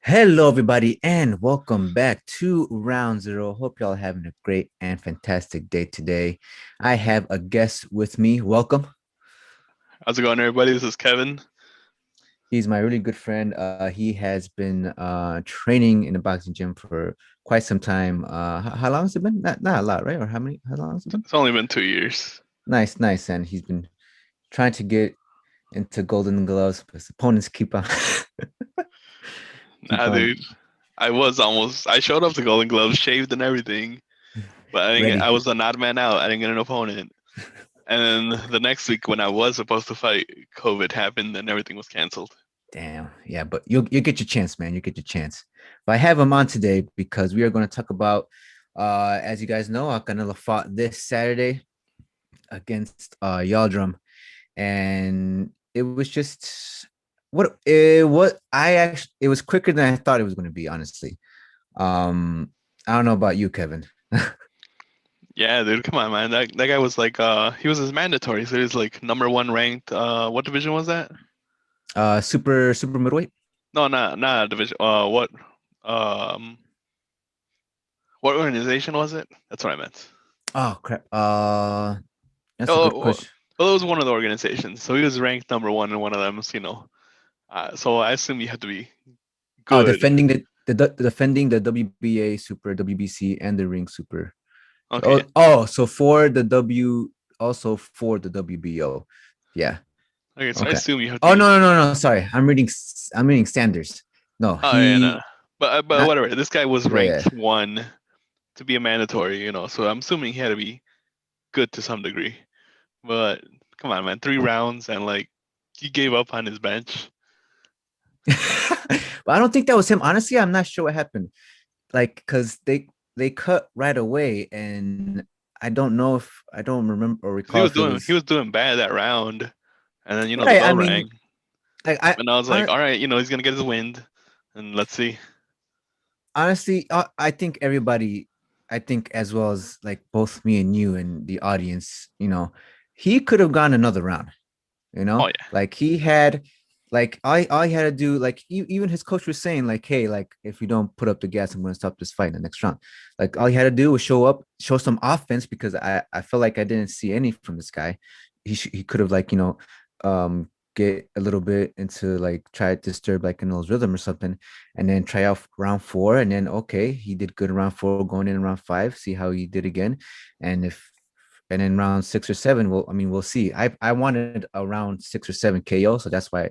Hello, everybody, and welcome back to Round Zero. Hope y'all having a great and fantastic day today. I have a guest with me. Welcome. How's it going, everybody? This is Kevin. He's my really good friend. He has been training in the boxing gym for quite some time. How long has it been? Not a lot, right? Or how many? How long has it been? It's only been 2 years. Nice, nice. And he's been trying to get into Golden Gloves, but his opponents keep on keep Nah, on dude. I showed up to Golden Gloves, shaved and everything, but I ready. was an odd man out. I didn't get an opponent. And then the next week when I was supposed to fight, COVID happened and everything was canceled. Damn. Yeah, but you'll get your chance, man. You get your chance. But I have him on today because we are going to talk about as you guys know, Canelo fought this Saturday against Yildirim, and it was just it was quicker than I thought it was going to be, honestly. Um I don't know about you, Kevin. Yeah, dude, come on, man. That guy was like he was his mandatory, so he was like number one ranked. What division was that? Super middleweight. No, not division. Um what organization was it? That's what I meant. Oh crap. That's a good Oh, question. well, it was one of the organizations. So he was ranked number one in one of them. So I assume you have to be Oh, good. defending the WBA Super, WBC, and the Ring Super. Okay. So for the W, also for the WBO. Yeah. Okay. So I Okay. assume you have to Oh be. no. Sorry, I'm reading standards. No, Oh yeah, no. he But not. whatever. This guy was Yeah, yeah. ranked one to be a mandatory. So I'm assuming he had to be good to some degree. But come on, man. 3 rounds and like he gave up on his bench. But I don't think that was him. Honestly, I'm not sure what happened. Like, cause they cut right away, and I don't remember or 'Cause he recall was if it doing he was was doing bad that round, and then the right. I bell mean, rang, like I, and I was like, I all right, he's gonna get his wind, and let's see. honestly, I think everybody, I think as well as like both me and you and the audience, he could have gone another round. Oh yeah. Like he had, like all he had to do, like even his coach was saying, like, hey, like if you don't put up the gas, I'm going to stop this fight in the next round. Like all he had to do was show up, show some offense because I felt like I didn't see any from this guy. He could have like get a little bit into like try to disturb like Canelo's rhythm or something, and then try out round four, and then okay, he did good in round four, going in round five, see how he did again, and if and then round six or seven, we'll see. I wanted around 6 or 7 KO, so that's why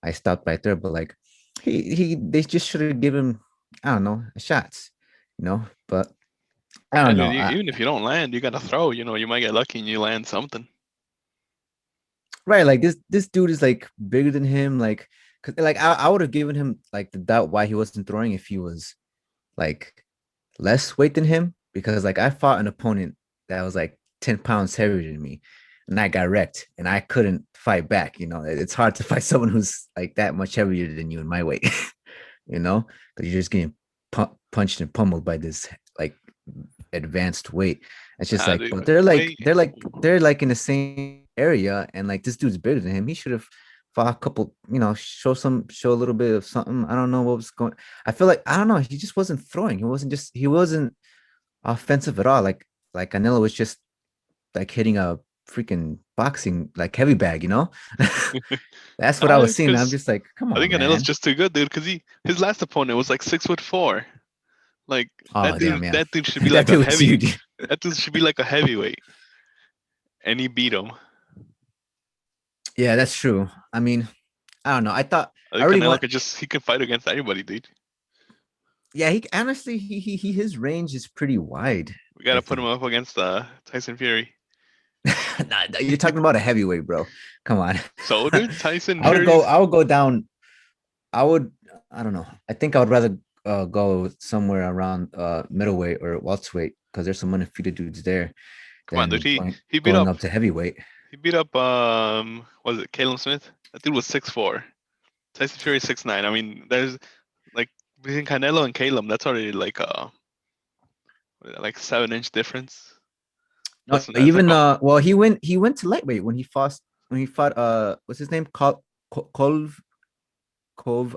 I stopped right there. But like they just should have given him, I don't know, shots, But I Yeah, don't dude, know. even if you don't land, you gotta throw. You might get lucky and you land something. Right, like this dude is like bigger than him, like because like I would have given him like the doubt why he wasn't throwing if he was like less weight than him, because like I fought an opponent that was like 10 pounds heavier than me, and I got wrecked and I couldn't fight back. It's hard to fight someone who's like that much heavier than you in my weight, because you're just getting punched and pummeled by this like advanced weight. It's just Nah, like, dude, but they're like wait. they're like in the same area, and like this dude's bigger than him. He should have fought a couple, show a little bit of something. I don't know what was going. I feel like I don't know. He just wasn't throwing. He wasn't offensive at all. Like Canelo was just like hitting a freaking boxing like heavy bag. That's what I Nah, was seeing. I'm because just like, come I on, think Canelo's man. just too good, dude. Because his last opponent was like 6'4". Like Oh damn, yeah. that dude should be That like a dude was heavy. huge. That dude should be like a heavyweight, and he beat him. Yeah, that's true. I mean, I don't know. I I think really Canelo want. he can fight against anybody, dude. Yeah, he honestly his range is pretty wide. We I gotta put him think. up against Tyson Fury. Nah, you're talking about a heavyweight, bro. Come on. So, dude, Tyson I would go. Fury's. I would go down. I would. I don't know. I think I would rather go somewhere around middleweight or welterweight because there's some undefeated dudes there Come on, dude. than He going he beat going up up to heavyweight. he beat up was it Caleb Smith? That dude was 6'4". Tyson Fury 6'9". I mean, there's like between Canelo and Caleb, that's already like 7-inch difference. No, Plus, it's like even oh, well, he went to lightweight when he fought what's his name? Kolv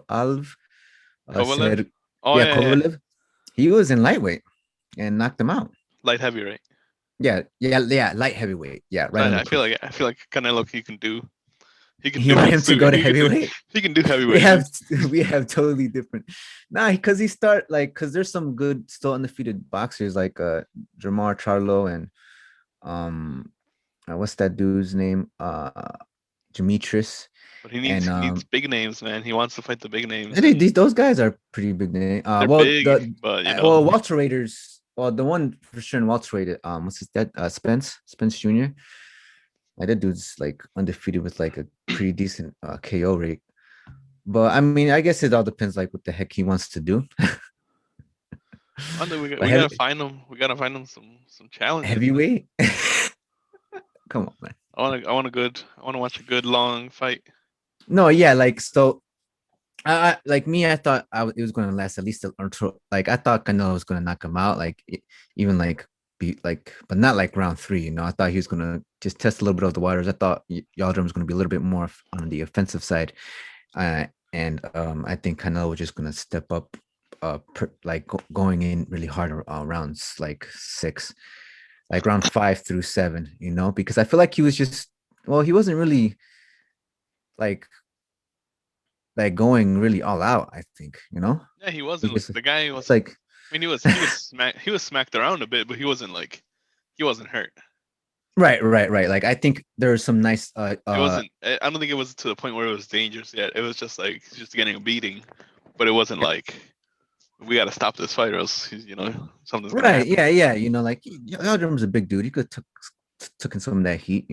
Alv. Kovalev? said, Oh yeah, yeah, yeah. Kovalev. He was in lightweight and knocked him out. Light heavy, right? Yeah, yeah, yeah, light heavyweight. Yeah, right Light, on the I feel proof. like I feel like Canelo he can You do want him to go to heavyweight? he can do We heavyweight, dude. have we have totally different. Nah, because he start like because there's some good still undefeated boxers like Jamar Charlo and um what's that dude's name? Demetrius But he and needs big names, man. He wants to fight the big names, and and these those guys are pretty big name. they're Well big, the but well Walter Raiders. Well, the one for sure in welterweight, what's his that? Spence Jr. Like that dude's like undefeated with like a pretty decent KO rate. But I mean, I guess it all depends like what the heck he wants to do. one day But we gotta find him. We gotta find him some challenges, man. heavyweight, come on, man. I want to watch a good long fight. No, yeah, like so. Like me, I thought it was going to last at least like I thought Canelo was going to knock him out, like even like be like, but not like round three. You know, I thought he was going to just test a little bit of the waters. I thought Yildirim was going to be a little bit more on the offensive side, and I think Canelo was just going to step up, like going in really hard rounds like six, like round 5 through 7. You know, because I feel like he was just well, he wasn't really like going really all out. I think Yeah, he he wasn't just the guy it's was. like I mean, he was smacked around a bit, but he wasn't hurt. right. Like I think there's some nice It wasn't. I don't think it was to the point where it was dangerous yet. It was just like just getting a beating, but it wasn't like we got to stop this fight or else something's gonna right, happen. yeah, like Yildirim's a big dude. He could took in some of that heat.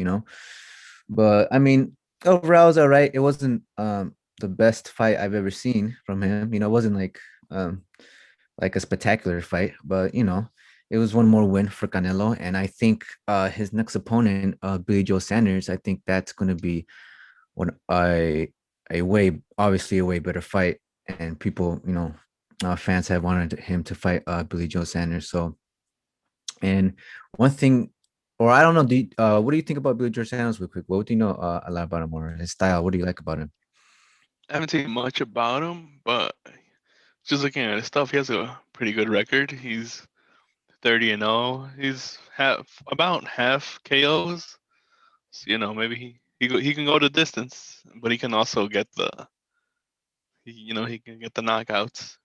But I mean, overall, it was all right. It wasn't the best fight I've ever seen from him. It wasn't um like a spectacular fight, but it was one more win for Canelo. And I think his next opponent, Billy Joe Sanders, I think that's going to be one a way obviously a way better fight. And people, fans have wanted him to fight Billy Joe Sanders. So, and one thing, or I don't know, what do you think about Billy Joe Sanders? Real quick, what do you know a lot about him or his style? What do you like about him? I haven't seen much about him, but just looking at his stuff, he has a pretty good record. He's 30-0. He's about half KOs. So, maybe he can go the distance, but he can also get he can get the knockouts.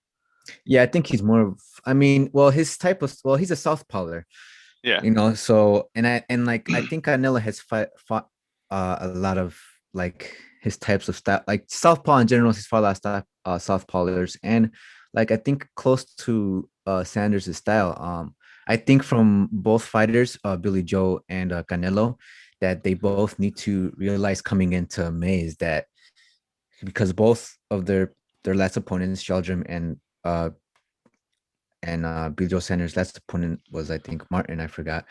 Yeah, I think he's more of. I mean, well, his type of. Well, he's a southpaw. Yeah. So and like I think Canelo has fought a lot of like his types of style, like southpaw in general. He's fought a lot of style, southpawers, and like I think close to Sanders' style. I think from both fighters, Billy Joe and Canelo, that they both need to realize coming into May is that because both of their last opponents, Sheldrum and Bill Joe Sanders' last opponent was I think Martin. I forgot.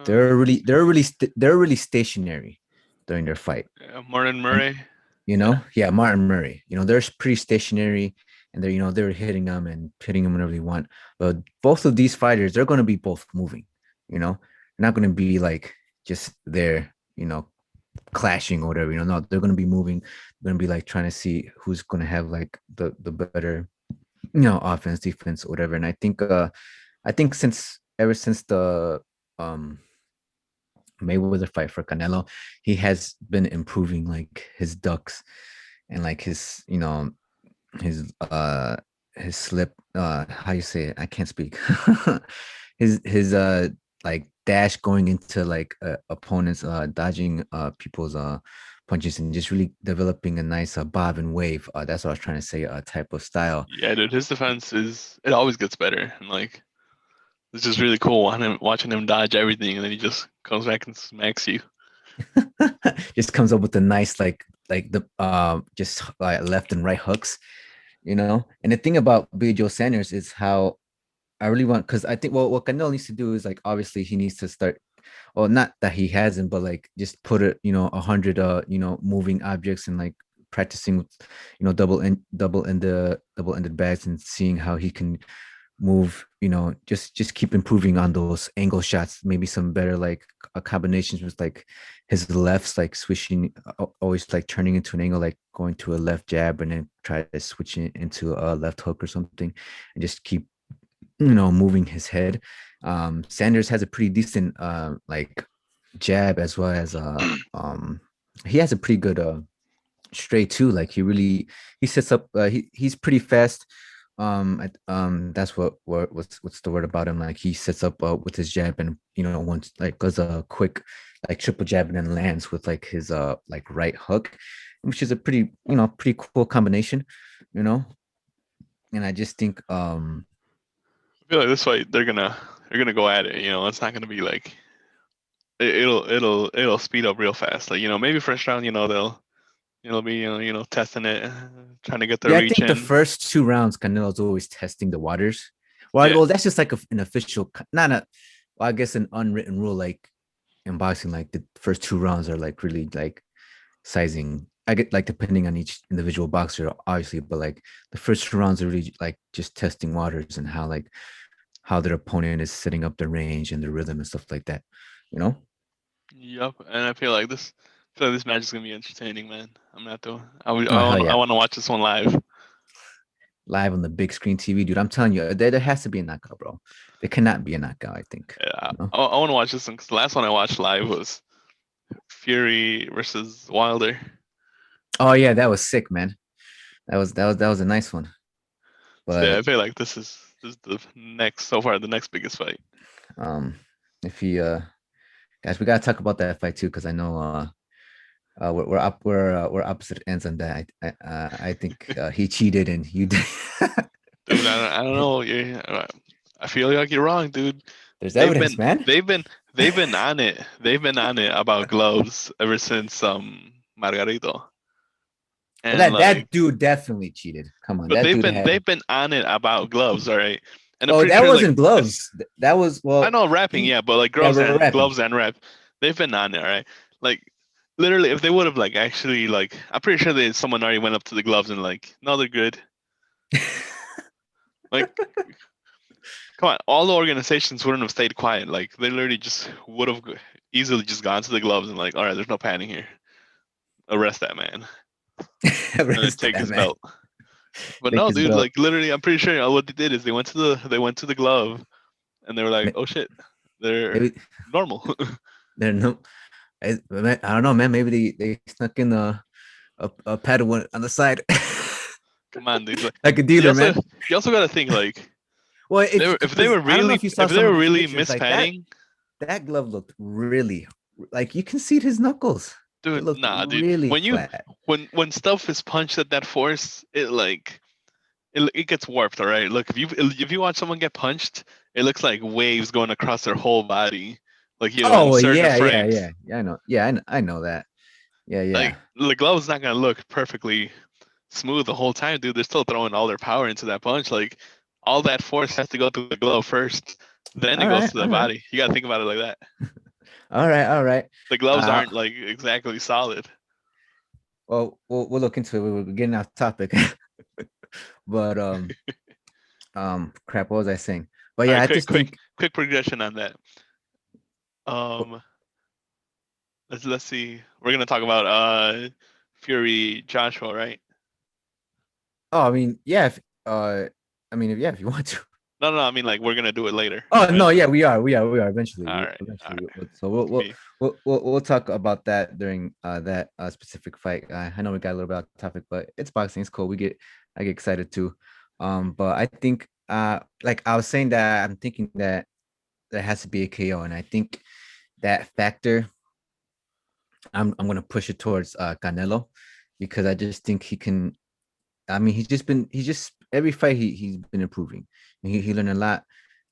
They're really stationary during their fight, Yeah, Martin and Murray. Yeah. yeah, Martin Murray. They're pretty stationary, and they're hitting them and hitting them whenever they want. But both of these fighters, they're going to be both moving. They're not going to be like just there. Clashing or whatever. No, they're going to be moving. They're going to be like trying to see who's going to have like the better offense, defense, or whatever. And I think ever since the um Mayweather fight for Canelo, he has been improving like his ducks and like his his slip how you say it? I can't speak. his like dash going into like opponents dodging people's punches and just really developing a nice bob and wave. That's what I was trying to say, type of style. Yeah, dude, his defense it always gets better, and like it's just really cool watching him dodge everything, and then he just comes back and smacks you. Just comes up with a nice like the just like left and right hooks. And the thing about Billy Joe Sanders is how I really want, because I think what Canelo needs to do is like obviously he needs to start, well, not that he hasn't, but like just put it 100 moving objects and like practicing with double ended bags and seeing how he can move, just keep improving on those angle shots, maybe some better like combinations with like his lefts, like switching, always like turning into an angle, like going to a left jab and then try to switch it into a left hook or something, and just keep moving his head. Sanders has a pretty decent like jab, as well as he has a pretty good straight too. Like he sets up. He's pretty fast. That's what's the word about him? Like he sets up with his jab, and once like does a quick like triple jab and then lands with like his like right hook, which is a pretty cool combination, you know. And I just think I feel like this fight they're gonna go at it. It's not gonna be like it'll speed up real fast. Like maybe first round, they'll be testing it, trying to get the yeah, I reach think the in. first two rounds Canelo's always testing the waters. Well, Yeah, well, that's just like an official, not a, well, I guess an unwritten rule. Like in boxing, like the first two rounds are like really like sizing. I get like depending on each individual boxer, obviously, but like the first two rounds are really like just testing waters and how their opponent is setting up the range and the rhythm and stuff like that. You know? yep. And I feel like this match is gonna be entertaining, man. I'm gonna have to. Oh hell I yeah! want to watch this one live. Live on the big screen TV, dude. I'm telling you, there has to be a knockout, bro. There cannot be a knockout. I think. Yeah, You know? I want to watch this one because the last one I watched live was Fury versus Wilder. Oh yeah, that was sick, man. That was a nice one. So yeah, I But feel like this is the next so far the next biggest fight. um, if he guys, we gotta talk about that fight too, because I know we're opposite ends on that. I think he cheated and you did. Dude, I don't know. I feel like you're wrong, dude. There's They've evidence, been man. they've been they've been on it. They've been on it about gloves ever since Margarito. Well, And that like dude definitely cheated. Come on, but that they've dude been had. they've been on it about gloves, all right. And I'm Oh, pretty that sure like wasn't it's gloves. That was I well. know rapping, He yeah, but like Yeah, gloves we're and rapping. gloves and rap, they've been on it, all right. Like literally, if they would have like actually like, I'm pretty sure that someone already went up to the gloves and like, no, they're good. Like, come on, all the organizations wouldn't have stayed quiet. Like they literally just would have easily just gone to the gloves and like, all right, there's no padding here. Arrest that man and then Arrest take that his man. belt. But Take no, his dude, belt. like literally, I'm pretty sure what they did is they went to the glove and they were like, oh shit, they're Maybe normal. they're no. I don't know, man. Maybe they snuck in a paddle one on the side, Come on, dude. Like, like a you dealer, also man. you also got to think like Well, it's if they because were I don't know if you saw if they some were of these really pictures. Like that mispadding, that glove looked really like you can see his knuckles. It dude. looked Nah, dude. really flat. When stuff is punched at that force, it like it gets warped. All right. Look, if you watch someone get punched, it looks like waves going across their whole body, like in Oh well, certain yeah. frames. Yeah, I know. Yeah, I know that. Yeah, Like yeah. the glove's not gonna look perfectly smooth the whole time, dude. They're still throwing all their power into that punch. Like all that force has to go through the glove first, then it All goes right, to the all right, body. You gotta think about it like that. all right, all right. The gloves Uh, aren't like exactly solid. well, we'll look into it. We're getting off topic, but crap. What was I saying? But All yeah, right, I just think. quick progression on that. Oh, Um, let's see. We're gonna talk about Fury Joshua, right? I mean, yeah. I mean, if you want to. No. I mean, like we're gonna do it later Oh no, eventually. yeah, we are. Eventually, All right, all eventually. right. So we'll we'll Me, we'll talk about that during that specific fight. I know we got a little bit off topic, but it's boxing. It's cool. I get excited too. But I think like I was saying that I'm thinking that there has to be a KO, and I think that factor I'm gonna push it towards Canelo because I just think he can. I mean, he's just every fight he's been improving. And he learned a lot,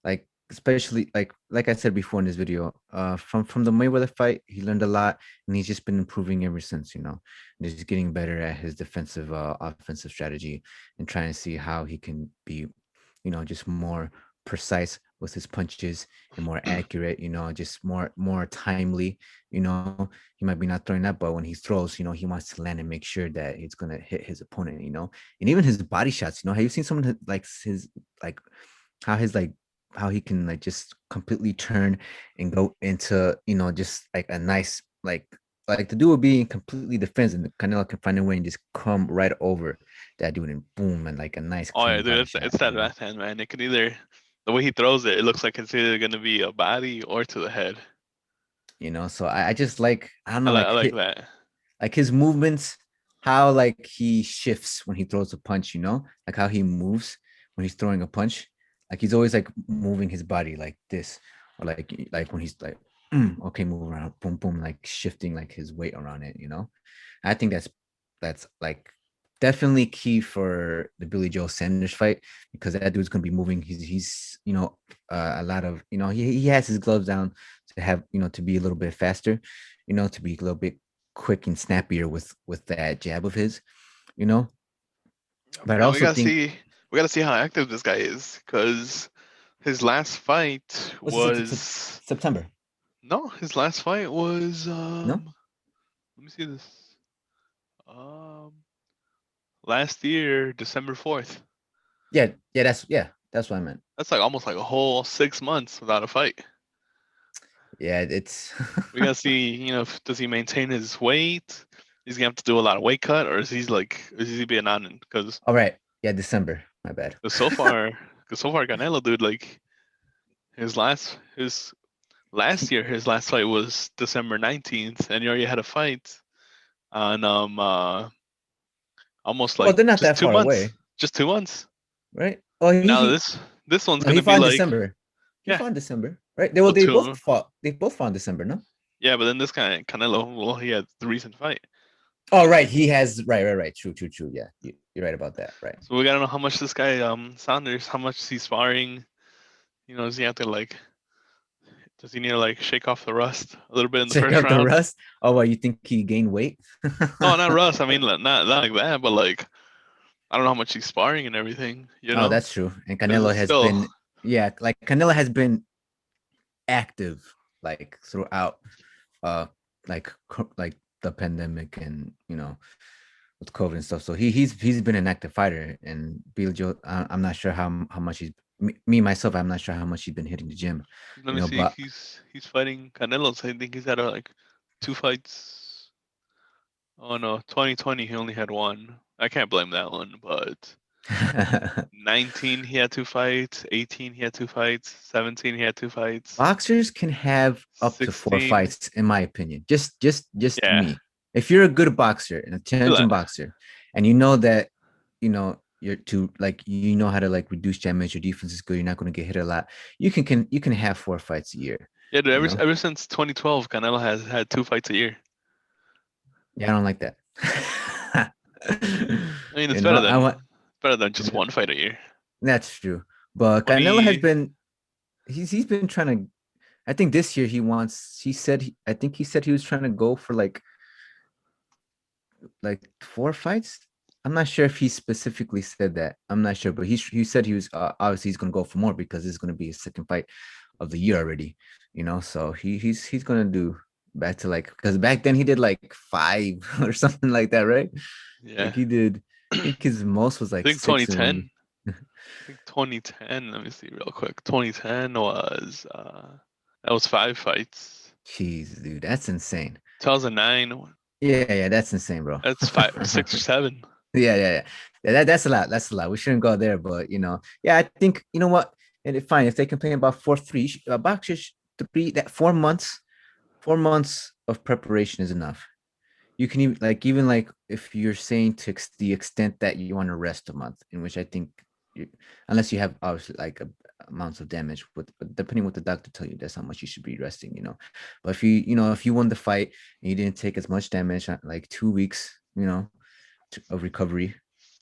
like especially like I said before in this video, from the Mayweather fight, he learned a lot, and he's just been improving ever since. And he's getting better at his defensive, offensive strategy, and trying to see how he can be, just more precise with his punches and more accurate. Just more timely. He might be not throwing that, but when he throws, he wants to land and make sure that he's gonna hit his opponent. And even his body shots. Have you seen someone like his like how his like how he can like just completely turn and go into just like a nice like the dude would be completely defensive and Canelo can find a way and just come right over that dude and boom and like a nice Oh yeah, clean dude, body shot, it's that left hand, man. It could either the way he throws it, it looks like it's either gonna be a body or to the head. So I just like I don't know I like that. like his movements, how like he shifts when he throws a punch, like how he moves when he's throwing a punch. Like he's always like moving his body like this, or like when he's like, okay, move around, boom, boom, like shifting like his weight around it. I think that's like definitely key for the Billy Joe Sanders fight because that dude's gonna be moving. He's a lot of he has his gloves down to have to be a little bit faster, to be a little bit quick and snappier with that jab of his, you know. But I Man, also think we gotta see how active this guy is, because his last fight what's it, was September? no, his last fight was No, let me see this. Um last year, December 4th. yeah, that's what I meant. That's like almost like a whole 6 months without a fight. Yeah, it's We gotta see, does he maintain his weight? He's gonna have to do a lot of weight cut, or is he being on? Because all right. Yeah, December. My bad. so far, because so far Canelo, dude, like his last year, his last fight was December 19th, and he already had a fight on almost Well, like they're not just that two far months, away, just 2 months. right? Oh, Now this one's no, he gonna fought be in like, December. He yeah, fought in December, right? well, They both two, fought. They both fought in December, no? yeah, but then this guy Canelo, well, he had the recent fight. Oh, right. He has right. True. Yeah, you're right about that. Right. So we gotta know how much this guy Saunders, how much he's sparring. Does he have to like? Does he need to like shake off the rust a little bit in the Check first out the round? rust. Oh, well, you think he gained weight? No, not rust. I mean, not like that, but like I don't know how much he's sparring and everything. Oh, that's true. And Because Canelo it's has still, been, yeah, like Canelo has been active like throughout, uh, like the pandemic and with COVID and stuff. So he's been an active fighter. And Bill Joe, I'm not sure how much me myself. I'm not sure how much he's been hitting the gym. let me see. But He's fighting Canelo. So I think he's had like two fights. Oh no, 2020 he only had one. I can't blame that one, but 19 he had two fights, 18 he had two fights, 17 he had two fights, boxers can have up to four 16. fights, in my opinion. Just Yeah, me. If you're a good boxer, an feel intelligent that. boxer, and you know that you're to like how to like reduce damage, your defense is good, you're not going to get hit a lot. You can have 4 fights a year. Yeah, dude, You know, ever since 2012, Canelo has had two fights a year. yeah, I don't like that. I mean, you know, I want it's better than just one fight a year. that's true. But Canelo has 20, been he's been trying to. I think this year he wants. He said. I think he said he was trying to go for like 4 fights. I'm not sure if he specifically said that. I'm not sure, but he said he was obviously he's gonna go for more because it's gonna be his second fight of the year already. So he's gonna do back to like because back then he did like 5 or something like that, right? yeah. Like he did. I I think his most was like think 6 in 2010. 1 year. I think 2010. Let me see real quick. 2010 was that was 5 fights. Jeez, dude, that's insane. 2009, Yeah, that's insane, bro. that's five, 6 or 7. Yeah. That's a lot. That's a lot. We shouldn't go there, but yeah, I think what, and it's fine if they complain about 4-3. Boxers 4 months of preparation is enough. You can even like if you're saying to the extent that you want to rest a month, in which I think, you, unless you have obviously like amounts of damage, but depending what the doctor tell you, that's how much you should be resting. But if you won the fight and you didn't take as much damage, like 2 weeks, of recovery.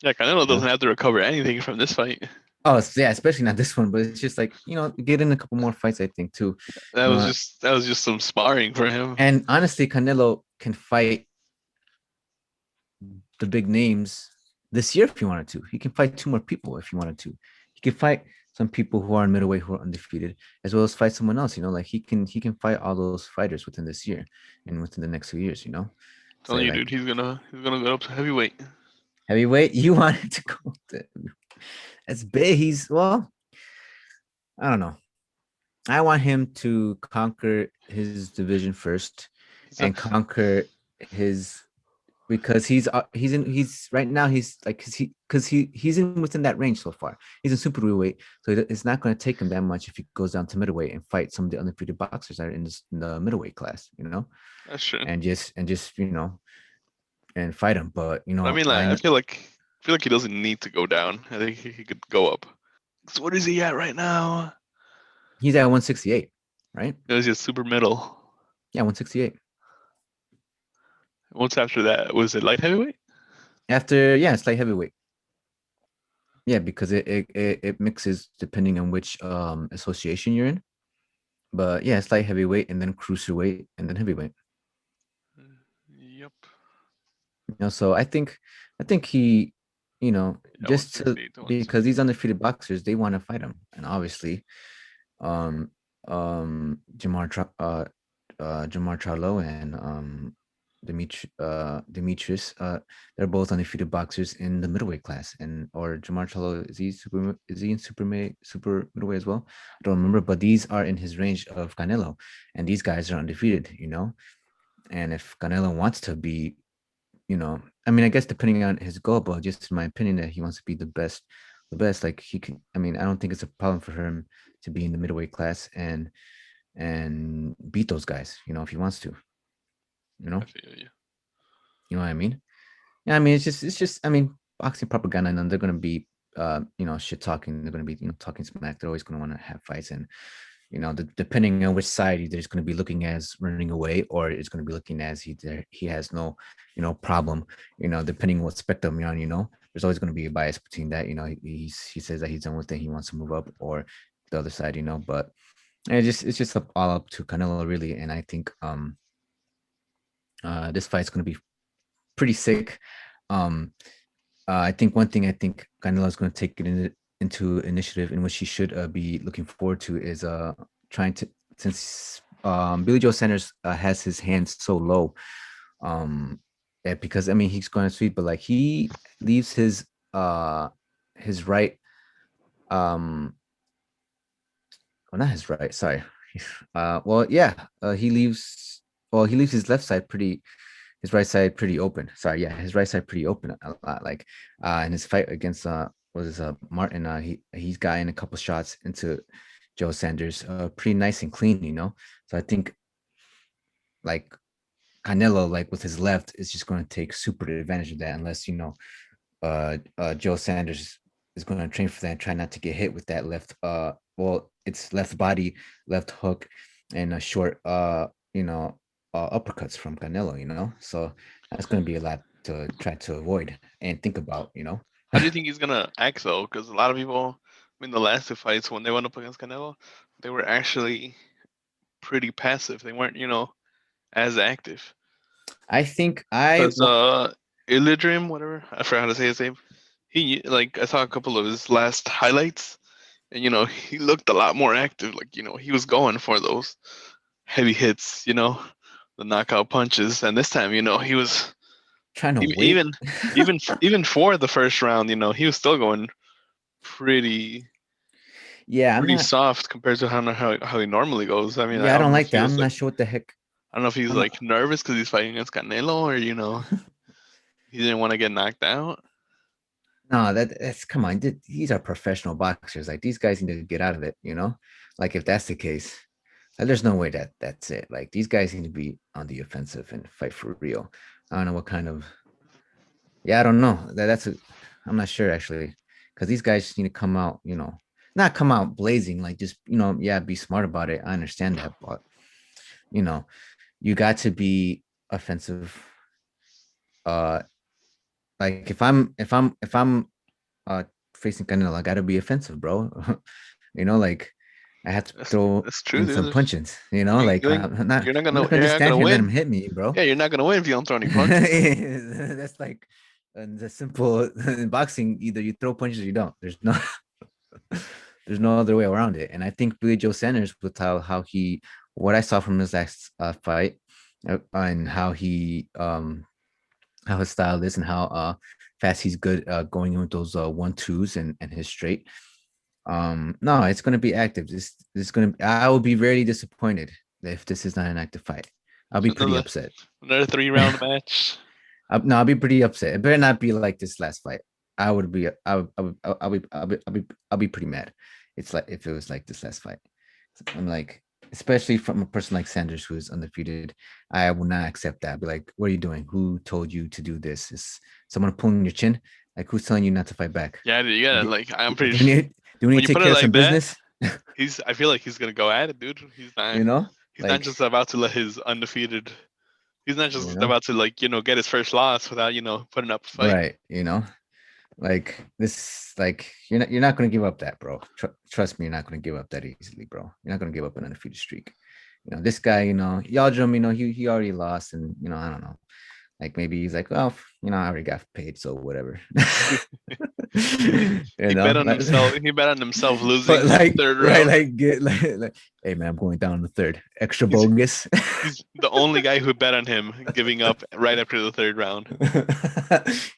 Yeah, Canelo You know? doesn't have to recover anything from this fight. Oh, yeah, especially not this one, but it's just like get in a couple more fights, I think too. That was just some sparring for him. And honestly, Canelo can fight the big names this year if he wanted to. He can fight 2 more people if he wanted to. He can fight some people who are in middleweight who are undefeated, as well as fight someone else. Like he can fight all those fighters within this year and within the next 2 years. So Telling you, dude, like he's gonna go up to heavyweight. heavyweight, you wanted to go to that's big. He's well. I don't know. I want him to conquer his division first He's a and conquer his because he's right now he's like he's in within that range so far. He's in super weight, so it's not going to take him that much if he goes down to middleweight and fight some of the undefeated boxers that are in the middleweight class, that's true. and just and fight him. But I mean, I like, know I feel like he doesn't need to go down. I think he could go up. So what is he at right now? he's at 168, right? He's just super middle. Yeah, 168. What's after that? Was it light heavyweight? After yeah, it's like heavyweight. Yeah, because it mixes depending on which association you're in. But yeah, it's light heavyweight and then cruiserweight and then heavyweight. Yep. So I think he, Yeah, just to 168 to because these 168. undefeated boxers, they want to fight him. And obviously, um Jamar Charlo and Demetrius, they're both undefeated boxers in the middleweight class. And or Jamar Charlo, is he in super middleweight as well? I don't remember, but these are in his range of Canelo, and these guys are undefeated. And if Canelo wants to be, I mean, I guess depending on his goal, but just in my opinion, that he wants to be the best. Like he can. I mean, I don't think it's a problem for him to be in the middleweight class and beat those guys. If he wants to. You know. I feel you. You know what I mean? Yeah. I mean, it's just. I mean, boxing propaganda, and they're gonna be, shit talking. They're gonna be, talking smack. They're always gonna want to have fights, and depending on which side there's going to be looking as running away, or it's going to be looking as he has no problem, depending on what spectrum you're on. There's always going to be a bias between that. He says that he's done with it, he wants to move up, or the other side. But it's just all up to Canelo, really. And I think this fight's going to be pretty sick. um I think one thing I think Canelo is going to take it into initiative, in which he should be looking forward to, is trying to, since Billy Joe Sanders has his hands so low, um because I mean he's going to sweep, but like he leaves his right, um well, not his right, sorry. Well, yeah, he leaves his left side pretty his right side pretty open. Sorry, yeah, his right side pretty open a lot. Like in his fight against what is Martin, he's gotten a couple shots into Joe Sanders, pretty nice and clean. So I think, like, Canelo, like with his left, is just going to take super advantage of that, unless Joe Sanders is going to train for that and try not to get hit with that left. Well, it's left body, left hook, and a short, uppercuts from Canelo. So that's going to be a lot to try to avoid and think about. How do you think he's gonna act though? Because a lot of people, I mean, the last two fights when they went up against Canelo, they were actually pretty passive. They weren't, as active. I think I Because Yildirim, whatever, I forgot how to say his name. He like I saw a couple of his last highlights, and he looked a lot more active. Like he was going for those heavy hits, the knockout punches. And this time, he was trying to even wait. even for the first round, he was still going pretty Yeah, I'm pretty not. soft compared to how he normally goes. I mean, I Yeah, I don't don't know if like he that. was I'm like not sure what the heck. I don't know if he's I'm not. like nervous because he's fighting against Canelo, or he didn't want to get knocked out. No, that's come on. These are professional boxers. Like these guys need to get out of it. Like if that's the case, there's no way that's it. Like these guys need to be on the offensive and fight for real. I don't know what kind of. Yeah, I don't know. That's a. I'm not sure actually, because these guys just need to come out. Not come out blazing. Like just yeah, be smart about it. I understand that, but you know, you got to be offensive. Uh, like if I'm uh facing Canelo, I gotta be offensive, bro. Like I have to That's throw that's true, in dude. some punches. You ain't, Like I'm not you're not I'm gonna not gonna you're just not stand gonna here and let him win. hit me, bro. Yeah, you're not gonna win if you don't throw any punches. That's like the simple in boxing. Either you throw punches or you don't. There's no other way around it. And I think Billy Joe Sanders, with how he what I saw from his last fight, and how his style is, and how fast he's good going with those 1-2s and his straight. No, it's gonna be active. This gonna. I will be very disappointed if this is not an active fight. I'll be pretty Another upset. another 3 round match. No, I'll be pretty upset. It better not be like this last fight. I would be. I'll be pretty mad. It's like if it was like this last fight. I'm like, especially from a person like Sanders who is undefeated, I will not accept that. I'll be like, what are you doing? Who told you to do this? Is someone pulling your chin? Like, who's telling you not to fight back? Yeah, dude, you gotta Do, like. I'm pretty. do we need do we When need you to take put it care of some like that, business? he's. I feel like he's gonna go at it, dude. He's not. You know, He's not like just about to let his undefeated. He's not you just know, about to like get his first loss without putting up a fight. right? Like this, like you're not gonna give up that, bro. Trust me, you're not gonna give up that easily, bro. You're not gonna give up an undefeated streak. This guy, Yildirim, he already lost, and I don't know. Like maybe he's like, well, I already got paid, so whatever. He you bet know, on himself. He bet on himself but losing like, third right, round. like, like, hey man, I'm going down in the third, extra He's bogus. he's the only guy who bet on him giving up right after the third round.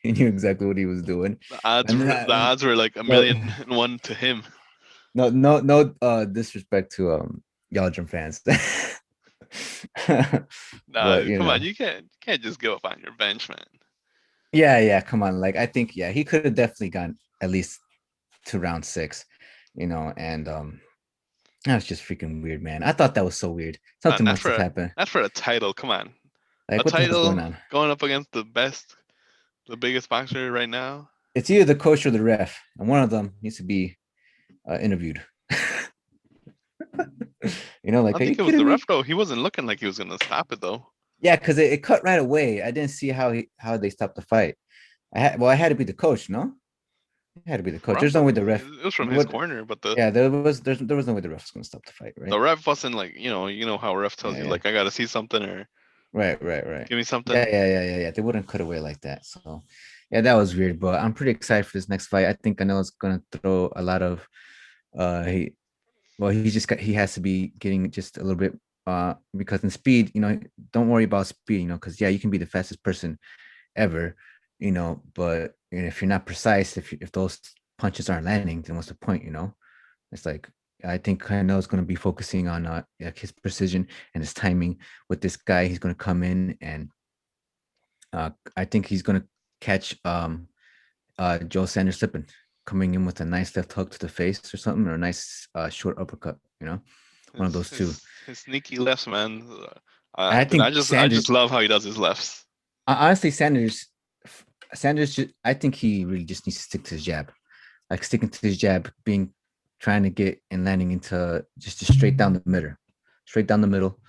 He knew exactly what he was doing, The odds and were the then, odds were like a no, million and one to him. no, no, no, disrespect to Yaldrin fans, but Nah, come on, you can't just give up on your bench, man. yeah, yeah, come on, like I think, yeah, he could have definitely gone at least to round six, and that's just freaking weird, man. I thought that was so weird. Nah, Something must have happened. not for a title. Come on, a Like, what the hell's going title on? going up against the biggest boxer right now. It's either the coach or the ref, and one of them needs to be interviewed. I Like, are you think it was kidding the ref me? though. He wasn't looking like he was gonna stop it though. Yeah, because it cut right away. I didn't see how they stopped the fight. I had to be the coach, no? It had to be the coach. Ref, There's no way the ref. it was from his What? corner, but the Yeah, there was no way the ref was gonna stop the fight, the right? ref wasn't like how ref tells Yeah, you yeah. like I gotta see something or Right, right, right. give me Yeah, something. yeah, yeah, yeah, yeah. They wouldn't cut away like that. So, yeah, that was weird. But I'm pretty excited for this next fight. I think Canelo's gonna throw a lot of. He Well, he has to be getting just a little bit. Because in speed, don't worry about speed. Because yeah, you can be the fastest person ever. But if you're not precise, if those punches aren't landing, then what's the point? It's like I think Canelo's going to be focusing on like his precision and his timing with this guy. He's going to come in and I think he's going to catch Joe Sanders slipping, coming in with a nice left hook to the face or something, or a nice short uppercut. One of His those two. his sneaky lefts, man. I Dude, I think just I just Sanders, love how he does his lefts. honestly, Sanders, I think he really just needs to stick to his jab, like sticking to his jab, trying to get and landing into just straight down the middle, straight down the middle,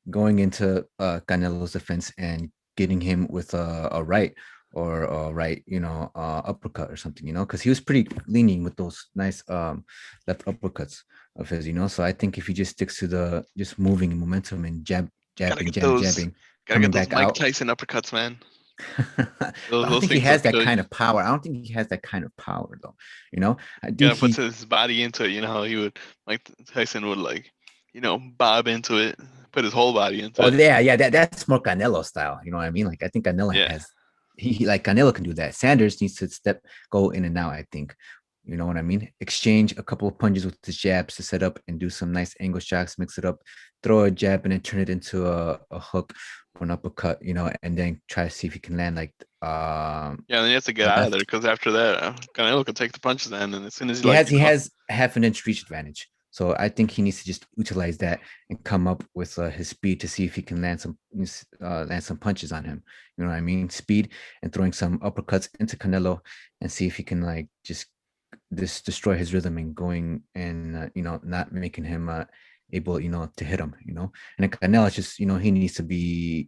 going into Canelo's defense and getting him with a right or a right, uppercut or something, because he was pretty leaning with those nice left uppercuts of his, So I think if he just sticks to the just moving momentum and Gotta get those jabbing, gotta coming get those back Mike out. Tyson uppercuts, man. But I don't Those think he things will has that kill you. kind of power. I don't think he has that kind of power though. I think Gotta put he his body into it. You know how he would Mike Tyson would like bob into it, put his whole body into Oh it. yeah, yeah. That's more Canelo style. You know what I mean? Like I think Canelo Yeah, has like Canelo can do that. Sanders needs to go in and out. I think. You know what I mean? Exchange a couple of punches with his jabs to set up and do some nice angle shots, mix it up, throw a jab and then turn it into a hook or an uppercut, and then try to see if he can land like yeah. And then he has to get a out of there left. because after that, Canelo can take the punches in, and as soon as he he like has he has half an inch reach advantage. So I think he needs to just utilize that and come up with his speed to see if he can land some punches on him. You know what I mean? Speed and throwing some uppercuts into Canelo and see if he can like just destroy his rhythm and going and not making him able to hit him. And then Canelo just he needs to be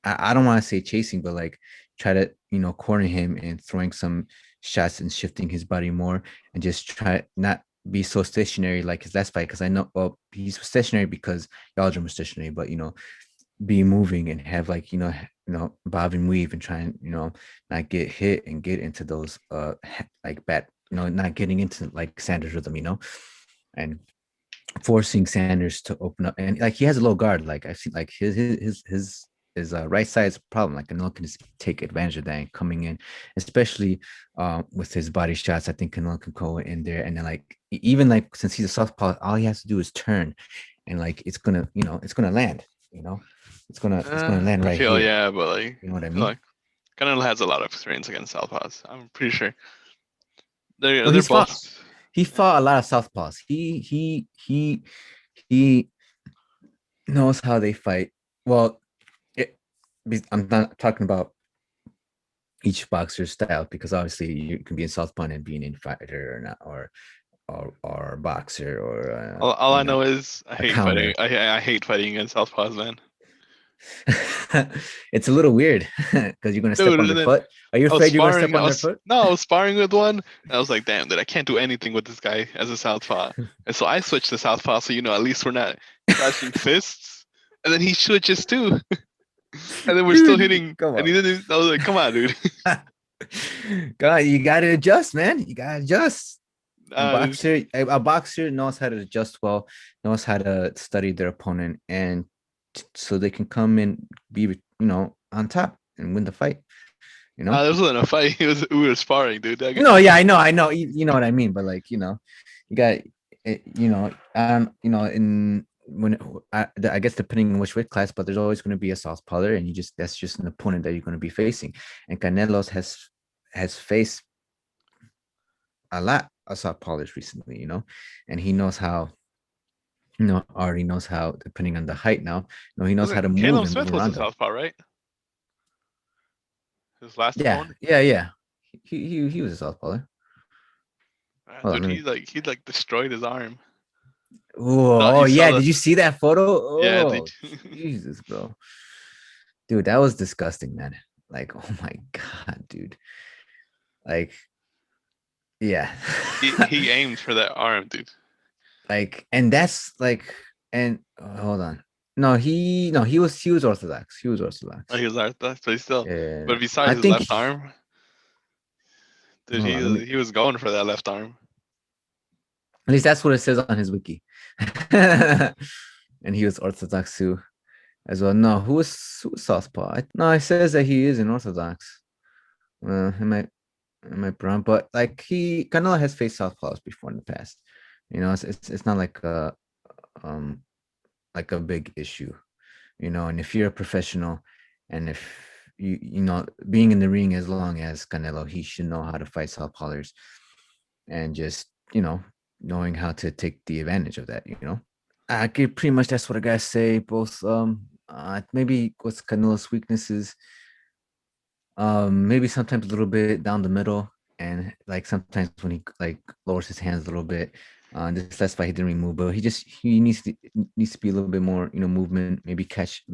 I don't want to say chasing, but like try to corner him and throwing some shots and shifting his body more and just try not be so stationary like his last fight because I know he's stationary because Yaldrin was stationary, but be moving and have like bob and weave and try and not get hit and get into those like bad not getting into like Sanders rhythm and forcing Sanders to open up and like he has a low guard like I've seen like his right side is a problem. Like Canelo can just take advantage of that and coming in, especially with his body shots. I think Canelo can go in there and then like even like since he's a southpaw, all he has to do is turn, and like it's gonna land. You know, it's gonna land I right feel here. yeah, but like You know what I I feel mean? like Canelo has a lot of experience against Southpaws. I'm pretty sure Well, they're both. he Yeah. fought a lot of southpaws. He knows how they fight. Well, it, I'm not talking about each boxer's style because obviously you can be in southpaw and being in fighter or not or boxer or All I know is I a hate fighting. counter. I hate fighting against Southpaws, man. It's a little weird because you're gonna step Dude, on and their then foot. Are you I was afraid you're gonna sparring. step I on their was foot? no, I was sparring with one, and I was like, damn, dude, I can't do anything with this guy as a southpaw. And so I switched to southpaw, so at least we're not clashing fists. And then he switches too, and then we're still Dude, hitting. come And on. he didn't. I was like, come on, dude. God, you gotta adjust, man. You gotta adjust. Dude. A boxer knows how to adjust well, knows how to study their opponent, and so they can come and be, on top and win the fight. You know? This wasn't a fight. We were sparring, dude. No, yeah, I know. You know what I mean, but like, you got, in when I guess depending on which weight class, but there's always going to be a southpaw there, and that's just an opponent that you're going to be facing. And Canelo's has faced a lot of southpaws recently, and he knows how, already knows how, depending on the height now, he knows how to Wasn't move Caleb and move Smith was a around them. southpaw, right? His last Yeah, opponent. yeah, yeah. He was a southpaw. Hold on, Dude, let me. he like destroyed his arm. Oh, You saw yeah. the Did you see that photo? yeah, dude. Oh, Jesus, bro. Dude, that was disgusting, man. Like, oh my God, dude. Like, yeah. He aimed for that arm, dude. Like, and that's like, and hold on. No, he was Orthodox. He was Oh, Orthodox. he was like that, but he still. Yeah. But besides I his think, left arm, dude, hold on, let me, he was going for that left arm. at least that's what it says on his wiki. And he was Orthodox too, as well. No, who was Southpaw? No, it says that he is an Orthodox. It might be wrong, but like Canelo has faced southpaws before in the past. It's not um like a big issue, and if you're a professional, and if being in the ring as long as Canelo, he should know how to fight southpaws and just knowing how to take the advantage of that. I could pretty much, that's what I gotta say. Both maybe what's Canelo's weaknesses, maybe sometimes a little bit down the middle, and like sometimes when he like lowers his hands a little bit. This last fight he didn't really move, but he needs to be a little bit more, movement, maybe catch,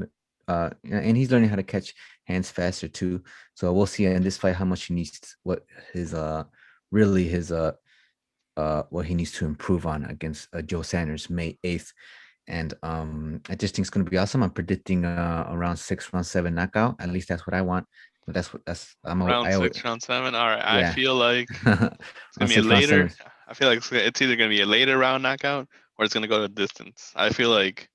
and he's learning how to catch hands faster too. So we'll see in this fight how much he needs, what his really his what he needs to improve on against Joe Sanders May 8th. And I just think it's going to be awesome. I'm predicting around 6, round 7 knockout. At least that's what I want. But that's Round I always, 6, round 7. All right, I yeah. feel like it's On gonna be a 6, round later. 7. I feel like it's either gonna be a later round knockout or it's gonna go to distance. I feel like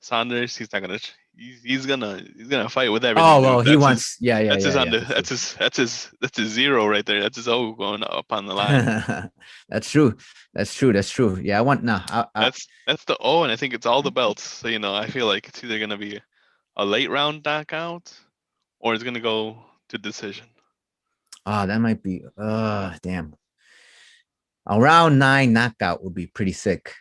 Saunders, he's not gonna. He's gonna fight with everything, Oh dude. well, he wants, yeah, yeah, That's his yeah, yeah, under. for sure. That's his zero right there. That's his O going up on the line. That's true. That's true. Yeah, I want no. That's the O, and I think it's all the belts. So I feel like it's either gonna be a late round knockout or it's gonna go to decision. That might be. Damn. A round 9 knockout would be pretty sick.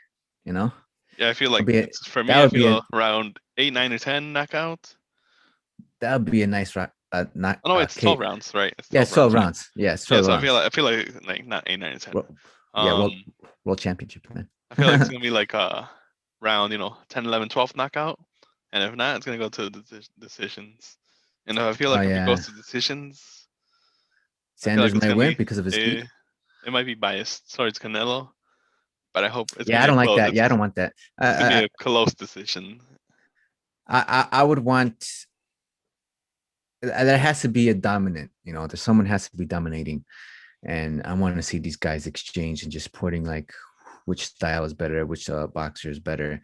You know, Yeah, I feel would like be it's for that me. I would be feel a around 8, 9, or 10 knockout. that would be a nice not Oh no, it's 12 Kate. rounds, right? It's Yeah, 12 it's 12 rounds, right? rounds. Yeah, it's Yeah, 12 so rounds. I feel like not 8, 9, or 10. Yeah, Um, world championship, man. I feel like it's gonna be like a round, 10, 11, 12 knockout, and if not, it's gonna go to decisions. And I feel Oh like if it goes yeah, to decisions, I feel like Sanders it's might gonna win be because of his speed. it might be biased towards Canelo, but I hope it's gonna Yeah, I be a don't like close. that. Yeah, I don't want that. It's gonna be I a close decision. I would want, there has to be a dominant. There's someone has to be dominating, and I want to see these guys exchange and just putting like which style is better, which boxer is better,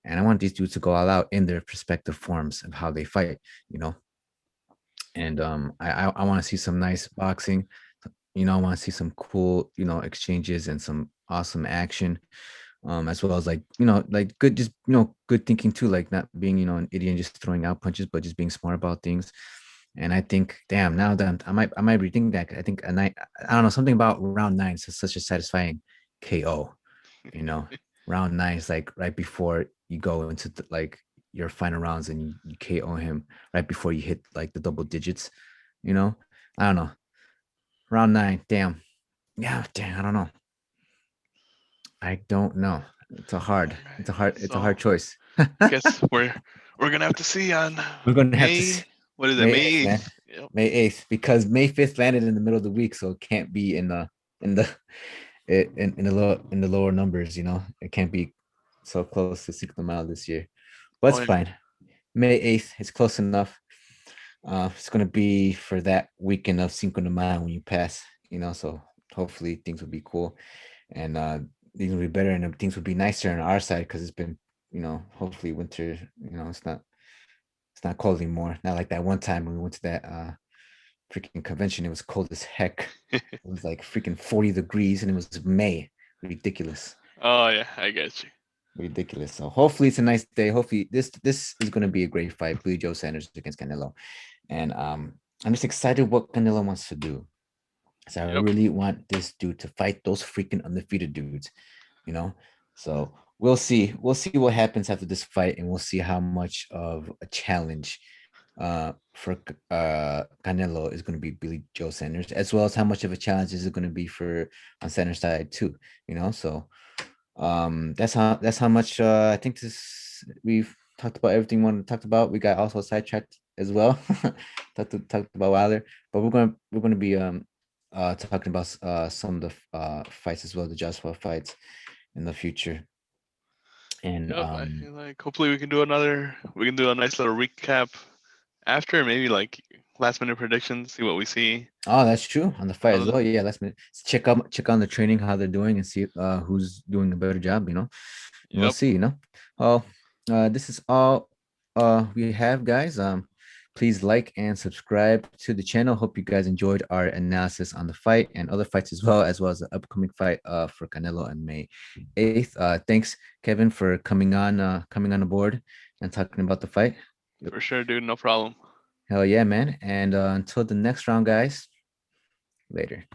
and I want these dudes to go all out in their respective forms of how they fight, you know. And I want to see some nice boxing. I want to see some cool, exchanges and some awesome action, as well as like like good, just good thinking too, like not being an idiot and just throwing out punches, but just being smart about things. And I think, damn, now that I might rethink that. I think a night, I don't know, something about round nine is such a satisfying KO. You know, round nine is like right before you go into like your final rounds, and you KO him right before you hit like the double digits. You know, I don't know. Round nine, damn. Yeah, damn. I don't know. I don't know. All right. It's a So hard choice. guess we're gonna have to see on We're gonna have to see May. What is it? May May 8th, man. 8th. Yep. May 8th, because May 5th landed in the middle of the week, so it can't be in the in the lower numbers. It can't be so close to Cinco de Mayo this year. But Oh it's yeah. fine. May 8th, it's close enough. It's gonna be for that weekend of Cinco de Mayo when you pass. So hopefully things will be cool, and things will be better, and things will be nicer on our side, because it's been, hopefully winter. It's not cold anymore. Not like that one time when we went to that freaking convention. It was cold as heck. It was like freaking 40 degrees, and it was May. Ridiculous. Oh yeah, I get you. Ridiculous. So hopefully it's a nice day. Hopefully this is gonna be a great fight. Billy Joe Sanders against Canelo. And I'm just excited what Canelo wants to do. So I Yep. really want this dude to fight those freaking undefeated dudes, you know. So we'll see. We'll see what happens after this fight, and we'll see how much of a challenge for Canelo is going to be Billy Joe Sanders, as well as how much of a challenge is it going to be for on Sanders side too. So that's how much I think we've talked about everything we want to talk about. We got also sidetracked as well. talked about Wilder, but we're gonna be talking about some of the fights as well, the Joshua fights in the future. And Yep. I feel like hopefully we can do another. We can do a nice little recap after, maybe like last minute predictions. See what we see. oh, that's true, on the fight as Other. well. Yeah, let's check on the training, how they're doing, and see who's doing a better job. And we'll Yep. see. Oh, this is all we have, guys. Please like and subscribe to the channel. Hope you guys enjoyed our analysis on the fight and other fights as well as the upcoming fight for Canelo on May 8th. Thanks, Kevin, for coming on the board and talking about the fight. Yep. For sure, dude. No problem. Hell yeah, man. And until the next round, guys. Later.